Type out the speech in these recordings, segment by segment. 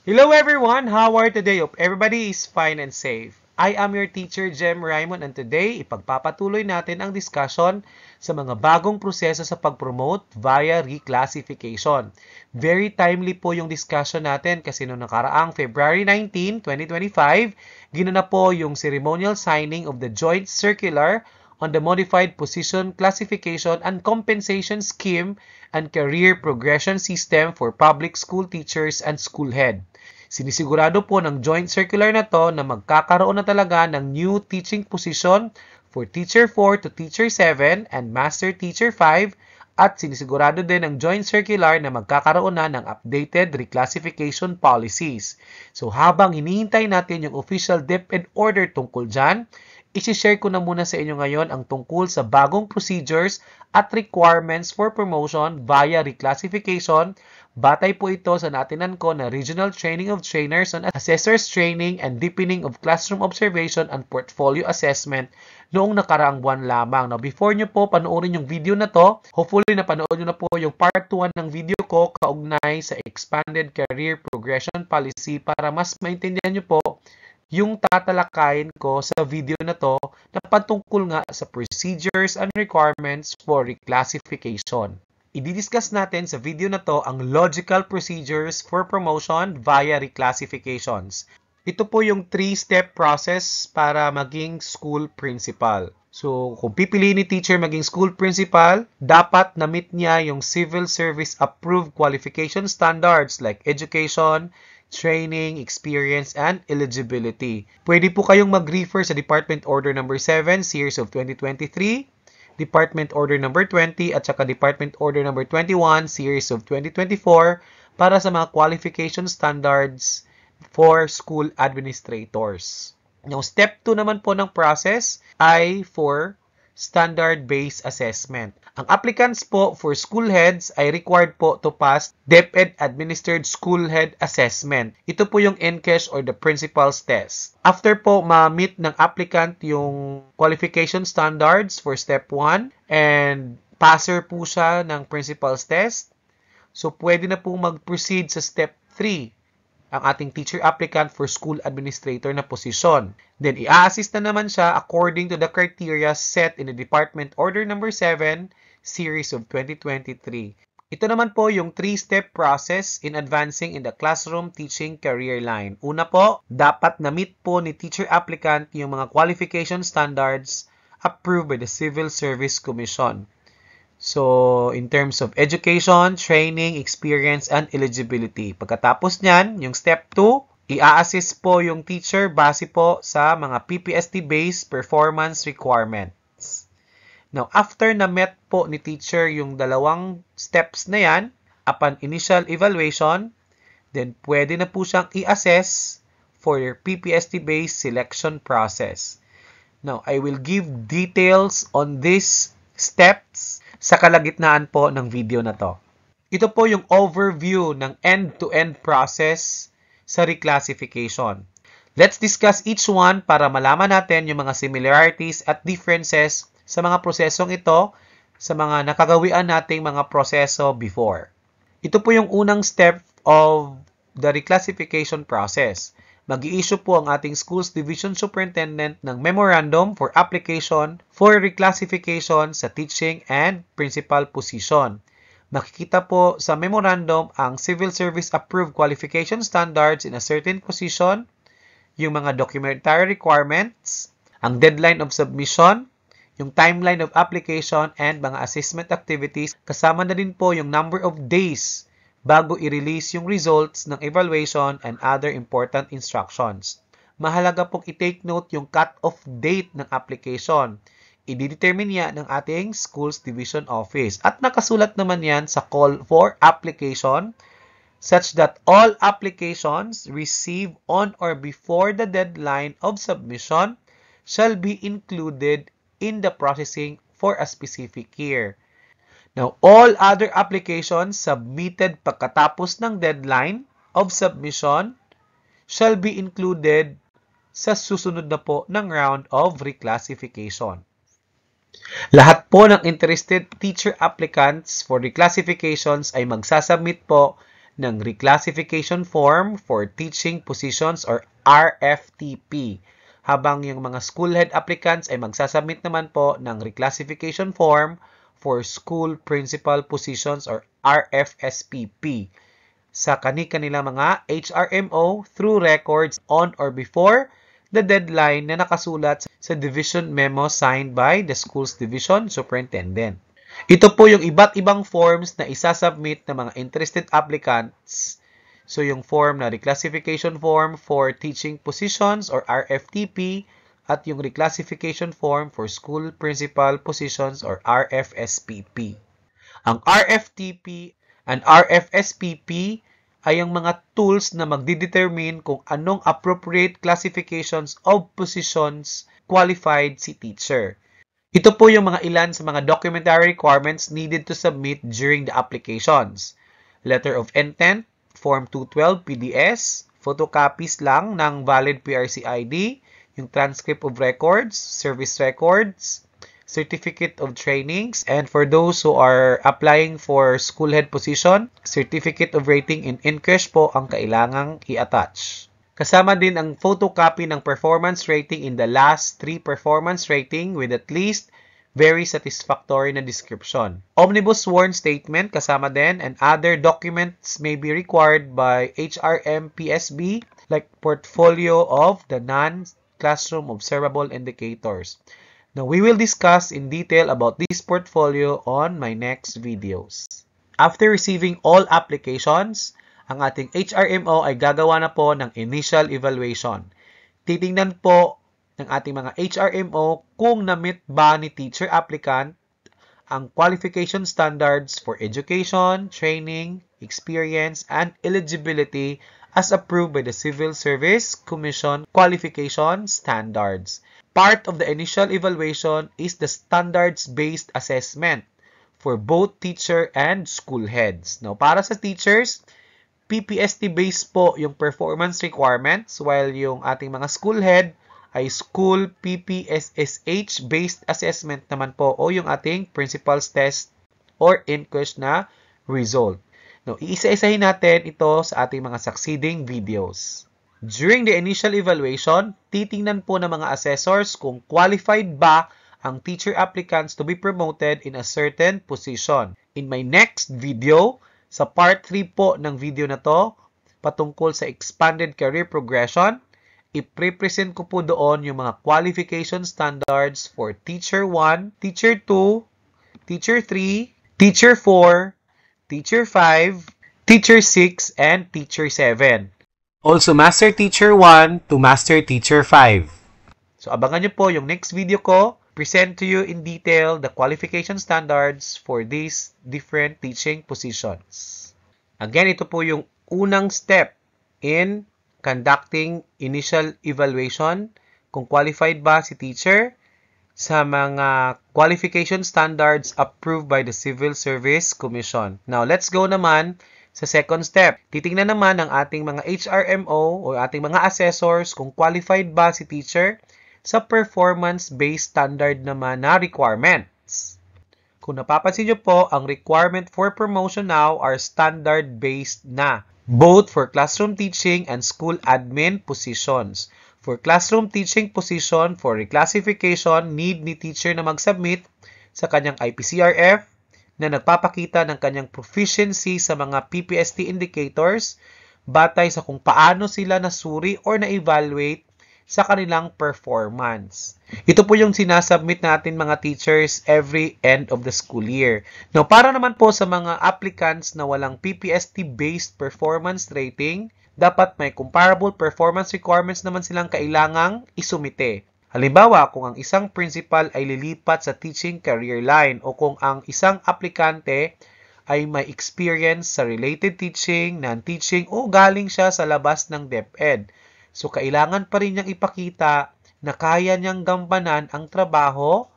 Hello everyone! How are today? Hope everybody is fine and safe. I am your teacher, Jem Raymond, and today, ipagpapatuloy natin ang discussion sa mga bagong proseso sa pag-promote via reclassification. Very timely po yung discussion natin kasi noong nakaraang February 19, 2025, ginanap po yung ceremonial signing of the Joint Circular on the Modified Position Classification and Compensation Scheme and Career Progression System for Public School Teachers and School Head. Sinisigurado po ng joint circular na to na magkakaroon na talaga ng new teaching position for Teacher 4 to Teacher 7 and Master Teacher 5 at sinisigurado din ng joint circular na magkakaroon na ng updated reclassification policies. So habang hinihintay natin yung official DepEd order tungkol dyan, isi-share ko na muna sa inyo ngayon ang tungkol sa bagong procedures at requirements for promotion via reclassification. Batay po ito sa natinan ko na Regional Training of Trainers on Assessors Training and Deepening of Classroom Observation and Portfolio Assessment noong nakaraang buwan lamang. Now, before nyo po panoorin yung video na to, hopefully napanood nyo na po yung part 1 ng video ko kaugnay sa Expanded Career Progression Policy para mas maintindihan nyo po yung tatalakayin ko sa video na to na patungkol nga sa procedures and requirements for reclassification. I-discuss natin sa video na to ang logical procedures for promotion via reclassifications. Ito po yung 3-step process para maging school principal. So, kung pipiliin ni teacher maging school principal, dapat na-meet niya yung civil service approved qualification standards like education, training, experience, and eligibility. Pwede po kayong mag-refer sa Department Order No. 7, Series of 2023, Department Order No. 20, at saka Department Order No. 21, Series of 2024 para sa mga qualification standards for school administrators. Now, step 2 naman po ng process ay for standard-based assessment. Ang applicants po for school heads ay required po to pass DepEd Administered School Head Assessment. Ito po yung NCASH or the Principal's Test. After po ma-meet ng applicant yung qualification standards for step 1 and passer po siya ng Principal's Test, so pwede na po mag-proceed sa step 3 ang ating teacher applicant for school administrator na posisyon. Then, i-assist na naman siya according to the criteria set in the Department Order No. 7, Series of 2023. Ito naman po yung 3-step process in advancing in the classroom teaching career line. Una po, dapat na-meet po ni teacher applicant yung mga qualification standards approved by the Civil Service Commission. So, in terms of education, training, experience, and eligibility. Pagkatapos niyan, yung step 2, i-assist po yung teacher base po sa mga PPST-based performance requirements. Now, after na met po ni teacher yung dalawang steps na yan, upon initial evaluation, then pwede na po siyang i-assess for your PPST-based selection process. Now, I will give details on these steps sa kalagitnaan po ng video na to. Ito po yung overview ng end-to-end process sa reclassification. Let's discuss each one para malaman natin yung mga similarities at differences sa mga prosesong ito sa mga nakagawian nating mga proseso before. Ito po yung unang step of the reclassification process. Mag-i-issue po ang ating Schools Division Superintendent ng Memorandum for Application for Reclassification sa Teaching and Principal Position. Makikita po sa memorandum ang Civil Service Approved Qualification Standards in a certain position, yung mga documentary requirements, ang deadline of submission, yung timeline of application, and mga assessment activities. Kasama na din po yung number of days bago i-release yung results ng evaluation and other important instructions. Mahalaga pong i-take note yung cut-off date ng application. I-determine yan ng ating Schools Division Office. At nakasulat naman yan sa call for application such that all applications received on or before the deadline of submission shall be included in the processing for a specific year. Now, all other applications submitted pagkatapos ng deadline of submission shall be included sa susunod na po ng round of reclassification. Lahat po ng interested teacher applicants for reclassifications ay magsasubmit po ng reclassification form for teaching positions or RFTP. Habang yung mga school head applicants ay magsasubmit naman po ng reclassification form for school principal positions or RFSPP sa kani-kanila mga HRMO through records on or before the deadline na nakasulat sa division memo signed by the school's division superintendent. Ito po yung iba't ibang forms na isasubmit ng mga interested applicants. So, yung form na reclassification form for teaching positions or RFTP at yung reclassification form for school principal positions or RFSPP. Ang RFTP and RFSPP ay ang mga tools na magdidetermine kung anong appropriate classifications of positions qualified si teacher. Ito po yung mga ilan sa mga documentary requirements needed to submit during the applications. Letter of intent, Form 212 PDS, photocopies lang ng valid PRC ID, yung transcript of records, service records, certificate of trainings, and for those who are applying for school head position, certificate of rating in English po ang kailangang i-attach. Kasama din ang photocopy ng performance rating in the last 3 performance rating with at least very satisfactory na description. Omnibus sworn statement kasama din, and other documents may be required by HRM PSB like portfolio of the non-classroom observable indicators. Now, we will discuss in detail about this portfolio on my next videos. After receiving all applications, ang ating HRMO ay gagawa na po ng initial evaluation. Titingnan po ng ating mga HRMO kung na-meet ba ni teacher applicant ang qualification standards for education, training, experience, and eligibility as approved by the Civil Service Commission qualification standards. Part of the initial evaluation is the standards-based assessment for both teacher and school heads. Now, para sa teachers, PPST-based po yung performance requirements, while yung ating mga school head ay school PPSSH-based assessment naman po o yung ating principal's test or INQUEST na result. Now, iisa-isahin natin ito sa ating mga succeeding videos. During the initial evaluation, titingnan po ng mga assessors kung qualified ba ang teacher applicants to be promoted in a certain position. In my next video, sa part 3 po ng video na to, patungkol sa expanded career progression, i-present ko po doon yung mga qualification standards for Teacher 1, Teacher 2, Teacher 3, Teacher 4, Teacher 5, Teacher 6, and Teacher 7. Also, Master Teacher 1 to Master Teacher 5. So, abangan nyo po yung next video ko. Present to you in detail the qualification standards for these different teaching positions. Again, ito po yung unang step in conducting initial evaluation kung qualified ba si teacher sa mga qualification standards approved by the Civil Service Commission. Now, let's go naman sa second step. Titingnan naman ng ating mga HRMO o ating mga assessors kung qualified ba si teacher sa performance-based standard naman na requirements. Kung napapansin nyo po, ang requirement for promotion now are standard-based na, both for classroom teaching and school admin positions. For classroom teaching position, for reclassification, need ni teacher na mag-submit sa kanyang IPCRF na nagpapakita ng kanyang proficiency sa mga PPST indicators batay sa kung paano sila nasuri or na-evaluate sa kanilang performance. Ito po yung sinasubmit natin mga teachers every end of the school year. Now, para naman po sa mga applicants na walang PPST-based performance rating, dapat may comparable performance requirements naman silang kailangang isumite. Halimbawa, kung ang isang principal ay lilipat sa teaching career line o kung ang isang aplikante ay may experience sa related teaching, non-teaching o galing siya sa labas ng DepEd. So, kailangan pa rin niyang ipakita na kaya niyang gampanan ang trabaho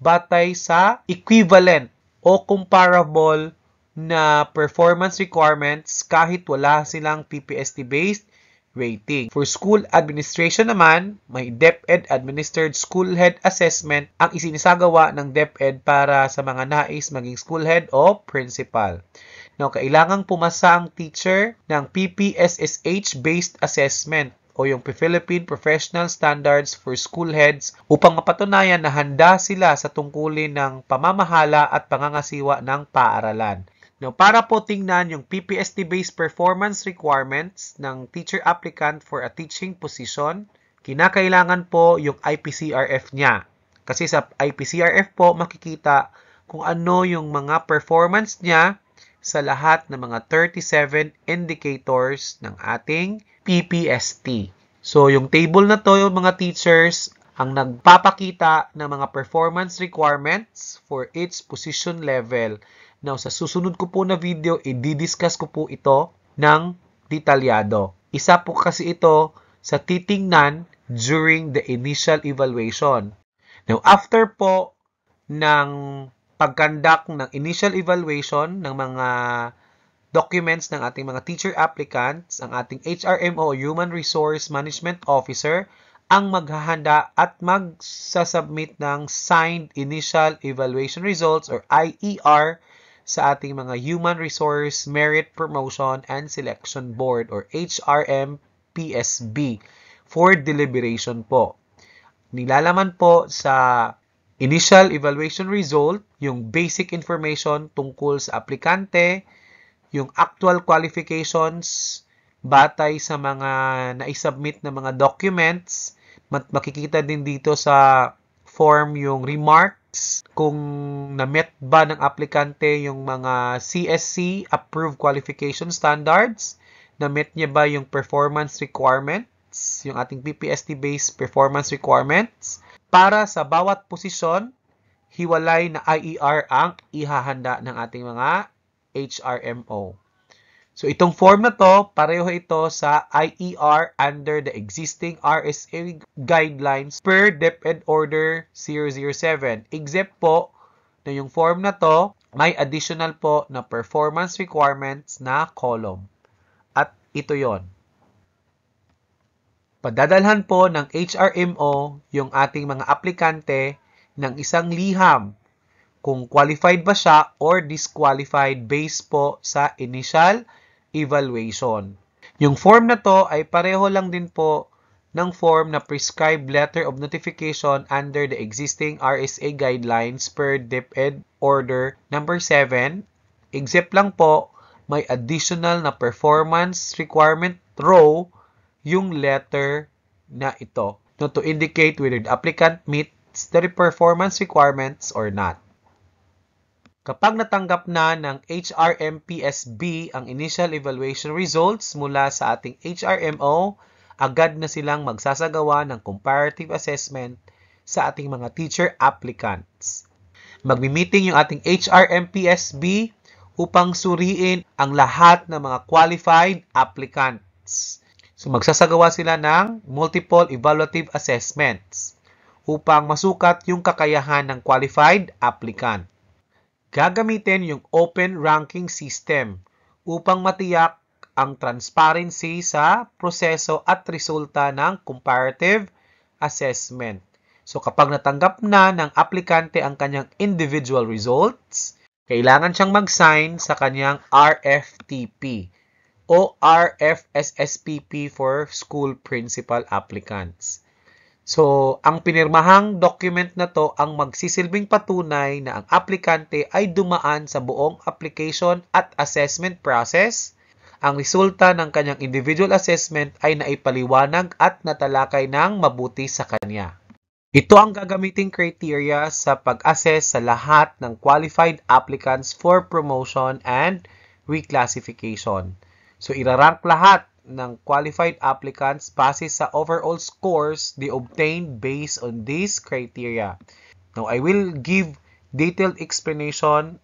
batay sa equivalent o comparable na performance requirements kahit wala silang PPST-based rating. For school administration naman, may DepEd Administered School Head Assessment ang isinisagawa ng DepEd para sa mga nais maging school head o principal. Now, kailangang pumasa ang teacher ng PPSSH-based assessment o yung Philippine Professional Standards for School Heads upang mapatunayan na handa sila sa tungkulin ng pamamahala at pangangasiwa ng paaralan. Now, para po tingnan yung PPST-based performance requirements ng teacher applicant for a teaching position, kinakailangan po yung IPCRF niya. Kasi sa IPCRF po makikita kung ano yung mga performance niya sa lahat ng mga 37 indicators ng ating PPST. So, yung table na to, yung mga teachers, ang nagpapakita ng mga performance requirements for each position level. Now, sa susunod ko po na video, i-discuss ko po ito ng detalyado. Isa po kasi ito sa titingnan during the initial evaluation. Now, after po ng pag-conduct ng initial evaluation ng mga documents ng ating mga teacher applicants, ang ating HRMO, Human Resource Management Officer, ang maghahanda at magsasubmit ng signed initial evaluation results or IER sa ating mga Human Resource Merit Promotion and Selection Board or HRM-PSB for deliberation po. Nilalaman po sa initial evaluation result yung basic information tungkol sa aplikante, yung actual qualifications batay sa mga naisubmit na mga documents. Makikita din dito sa form yung remarks kung na-met ba ng aplikante yung mga CSC approved qualification standards, na-met niya ba yung performance requirements, yung ating PPST-based performance requirements. Para sa bawat posisyon, hiwalay na IER ang ihahanda ng ating mga HRMO. So, itong form na to, pareho ito sa IER under the existing RSA guidelines per DepEd Order 007. Except po na yung form na to, may additional po na performance requirements na column. At ito yon. Padadalhan po ng HRMO yung ating mga aplikante ng isang liham kung qualified ba siya or disqualified based po sa initial evaluation. Yung form na to ay pareho lang din po ng form na prescribed letter of notification under the existing RSA guidelines per DepEd Order number 7. Except lang po, may additional na performance requirement row yung letter na ito to indicate whether the applicant meets the performance requirements or not. Kapag natanggap na ng HRM-PSB ang initial evaluation results mula sa ating HRMO, agad na silang magsasagawa ng comparative assessment sa ating mga teacher applicants. Magmi-meeting yung ating HRM-PSB upang suriin ang lahat ng mga qualified applicants. So magsasagawa sila ng multiple evaluative assessments upang masukat yung kakayahan ng qualified applicant. Gagamitin yung open ranking system upang matiyak ang transparency sa proseso at resulta ng comparative assessment. So kapag natanggap na ng aplikante ang kanyang individual results, kailangan siyang mag-sign sa kanyang RFTP o RFSSPP for school principal applicants. So, ang pinirmahang document na to ang magsisilbing patunay na ang aplikante ay dumaan sa buong application at assessment process. Ang resulta ng kanyang individual assessment ay naipaliwanag at natalakay ng mabuti sa kanya. Ito ang gagamiting criteria sa pag-assess sa lahat ng qualified applicants for promotion and reclassification. So, irarank lahat ng qualified applicants base sa overall scores they obtained based on these criteria. Now, I will give detailed explanation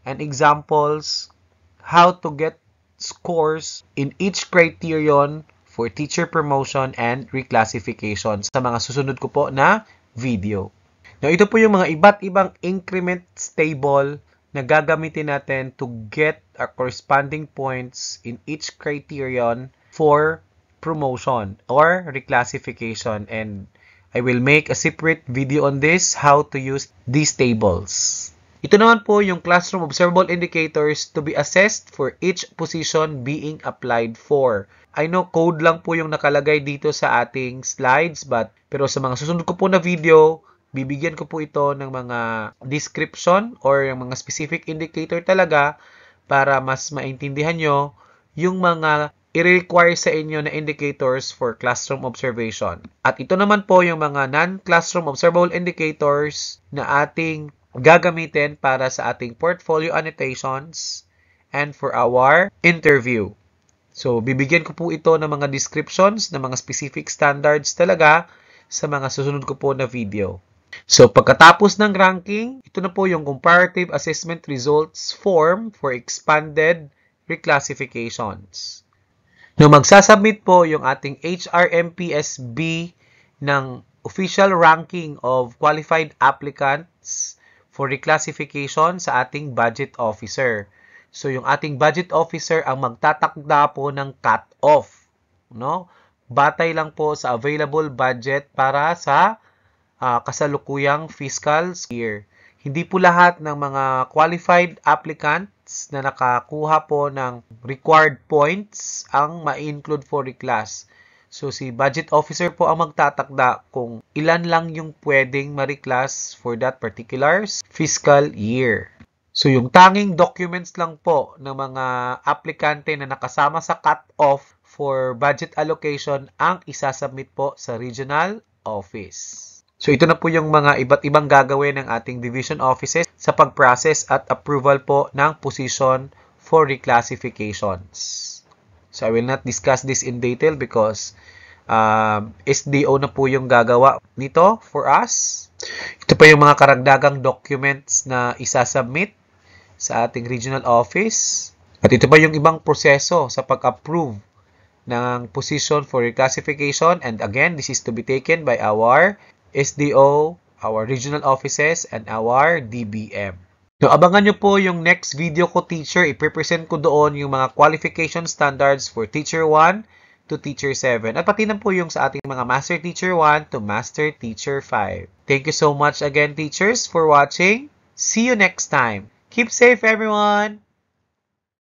and examples how to get scores in each criterion for teacher promotion and reclassification sa mga susunod ko po na video. Now, ito po yung mga iba't ibang increments table na gagamitin natin to get our corresponding points in each criterion for promotion or reclassification, and I will make a separate video on this, how to use these tables. Ito naman po yung classroom observable indicators to be assessed for each position being applied for. I know code lang po yung nakalagay dito sa ating slides, pero sa mga susunod ko po na video, bibigyan ko po ito ng mga description or yung mga specific indicator talaga para mas maintindihan nyo yung mga i-require sa inyo na indicators for classroom observation. At ito naman po yung mga non-classroom observable indicators na ating gagamitin para sa ating portfolio annotations and for our interview. So, bibigyan ko po ito ng mga descriptions, ng mga specific standards talaga sa mga susunod ko po na video. So, pagkatapos ng ranking, ito na po yung comparative assessment results form for expanded reclassifications. Nung magsasubmit po yung ating HRMPSB ng official ranking of qualified applicants for reclassification sa ating budget officer. So, yung ating budget officer ang magtatakda po ng cut-off, no? Batay lang po sa available budget para sa kasalukuyang fiscal year. Hindi po lahat ng mga qualified applicants na nakakuha po ng required points ang ma-include for reclass. So, si budget officer po ang magtatakda kung ilan lang yung pwedeng ma-reclass for that particular fiscal year. So, yung tanging documents lang po ng mga aplikante na nakasama sa cut-off for budget allocation ang isasubmit po sa regional office. So, ito na po yung mga iba't ibang gagawin ng ating division offices sa pag-process at approval po ng position for reclassifications. So, I will not discuss this in detail because SDO na po yung gagawa nito for us. Ito pa yung mga karagdagang documents na isasubmit sa ating regional office. At ito pa yung ibang proseso sa pag-approve ng position for reclassification. And again, this is to be taken by our SDO, our regional offices, and our DBM. So, abangan nyo po yung next video ko, teacher. I-present ko doon yung mga qualification standards for Teacher 1 to Teacher 7. At pati na po yung sa ating mga Master Teacher 1 to Master Teacher 5. Thank you so much again, teachers, for watching. See you next time. Keep safe, everyone!